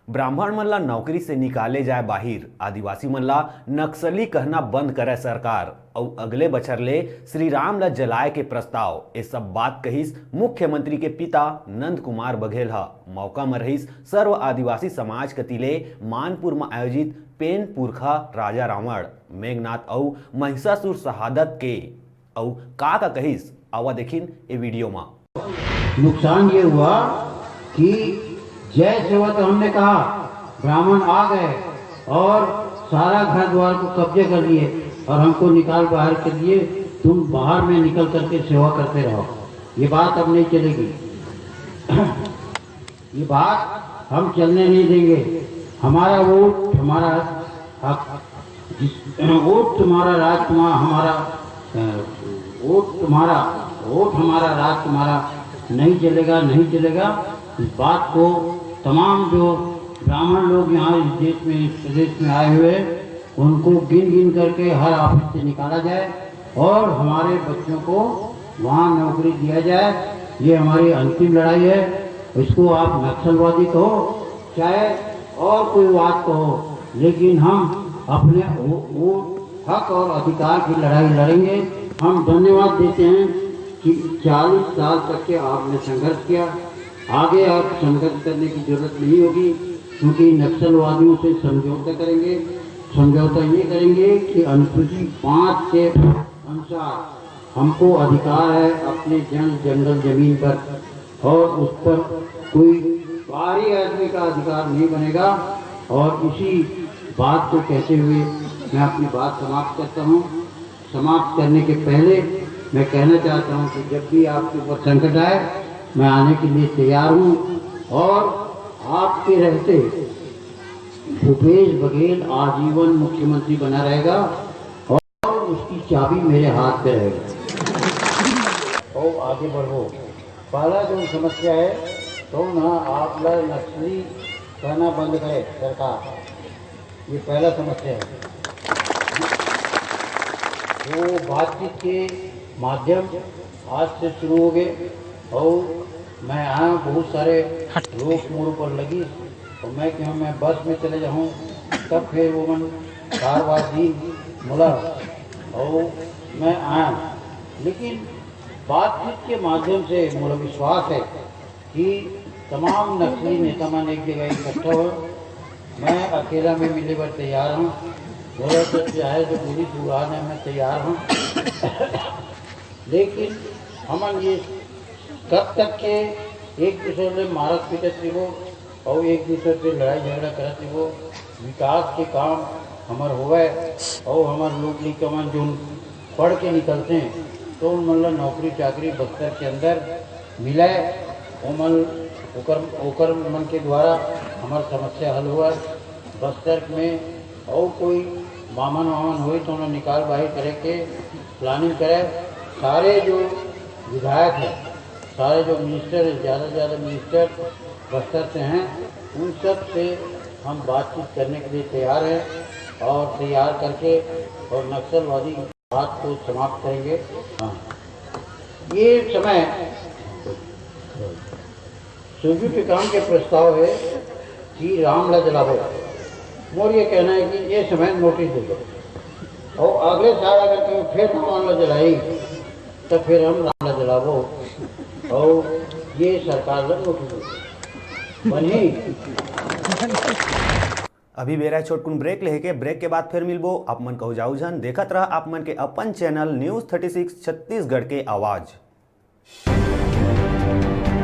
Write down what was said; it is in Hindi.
ब्राह्मण मन ला नौकरी से निकाले जाए बाहिर, आदिवासी मन ला नक्सली कहना बंद करे सरकार और अगले बछर ले श्री राम ला जलाए के प्रस्ताव। ये सब बात कहिस मुख्यमंत्री के पिता नंद कुमार बघेल हा। मौका में रहिस सर्व आदिवासी समाज कतिले मानपुर में आयोजित पेन पुरखा राजा रावण मेघनाथ और महिषासुर शहादत के और का कहिस आवा देखिन ये वीडियो में। नुकसान ये हुआ कि जय सेवा तो हमने कहा, ब्राह्मण आ गए और सारा घर द्वार को कब्जे कर लिए और हमको निकाल बाहर कर लिए, तुम बाहर में निकल करके सेवा करते रहो। ये बात अब नहीं चलेगी। ये बात हम चलने नहीं देंगे। हमारा वोट हमारा हक, वोट तुम्हारा राज तुम्हारा, हमारा वोट तुम्हारा वोट हमारा राज तुम्हारा नहीं चलेगा, नहीं चलेगा। इस बात को तमाम जो ब्राह्मण लोग यहाँ इस देश में, इस प्रदेश में आए हुए, उनको गिन गिन करके हर ऑफिस से निकाला जाए और हमारे बच्चों को वहाँ नौकरी दिया जाए। ये हमारी अंतिम लड़ाई है। इसको आप नक्सलवादी कहो चाहे और कोई बात कहो, लेकिन हम अपने वो हक और अधिकार की लड़ाई लड़ेंगे। हम धन्यवाद देते हैं कि 40 साल तक के आपने संघर्ष किया। आगे आप संघर्ष करने की जरूरत नहीं होगी, क्योंकि नक्सलवादियों से समझौता करेंगे। समझौता ये करेंगे कि अनुसूची 5 के अनुसार हमको अधिकार है अपने जंगल जमीन पर, और उस पर कोई बाहरी आदमी का अधिकार नहीं बनेगा। और इसी बात को कहते हुए मैं अपनी बात समाप्त करता हूँ। समाप्त करने के पहले मैं कहना चाहता हूँ कि जब भी आपके ऊपर संकट आए, मैं आने के लिए तैयार हूँ। और आपके रहते भूपेश बघेल आजीवन मुख्यमंत्री बना रहेगा और उसकी चाबी मेरे हाथ पे रहेगी। और आगे बढ़ो। पहला जो समस्या है तो ना आप लोग नक्सली कहना बंद करे सरकार, ये पहला समस्या है। वो बातचीत के माध्यम आज से शुरू हो गए और मैं आया, बहुत सारे लोग मोड़ पर लगी और मैं क्यों मैं बस में चले जाऊँ, तब फिर वो मन कारवार दिन मुला और मैं आया। लेकिन बातचीत के माध्यम से मुझे विश्वास है कि तमाम नक्सली नेता मन एक जगह इकट्ठा हो। मैं अकेला में मिलने पर तैयार हूँ, बोला तो चाहे जो पुलिस उड़ाने में तैयार हूँ। लेकिन हम ये कब तक के एक दूसरे से मारत पीटत हो और एक दूसरे से लड़ाई झगड़ा करत हो। विकास के काम हमार होवे और हमार लोग निकमन जो पढ़ के निकलते हैं तो मतलब नौकरी चाकरी बस्तर के अंदर मिले, ओकर मन के द्वारा हमार समस्या हल हुआ। बस्तर में और कोई मामन हुई तो उन्हें निकाल बाहर करे के प्लानिंग करे। सारे जो विधायक हैं, सारे जो मिनिस्टर, ज़्यादा से ज़्यादा मिनिस्टर बस्तर से हैं, उन सब से हम बातचीत करने के लिए तैयार हैं और तैयार करके और नक्सलवादी बात को समाप्त करेंगे। हाँ, ये समय सुरजू के काम के प्रस्ताव है कि राम ला जलाओ। मोर ये कहना है कि ये समय नोटिस दे दो और अगले साल अगर कहीं फिर राम ला जलाई तो फिर हम राम ला जलाओ और ये सरकार ला नोटिस बनी। अभी बेरा छोटकुन ब्रेक लेके ब्रेक के बाद फिर मिलबो। आप मन कहू जाऊ जन देखत रहा आप मन के अपन चैनल न्यूज़ 36 छत्तीसगढ़ के आवाज।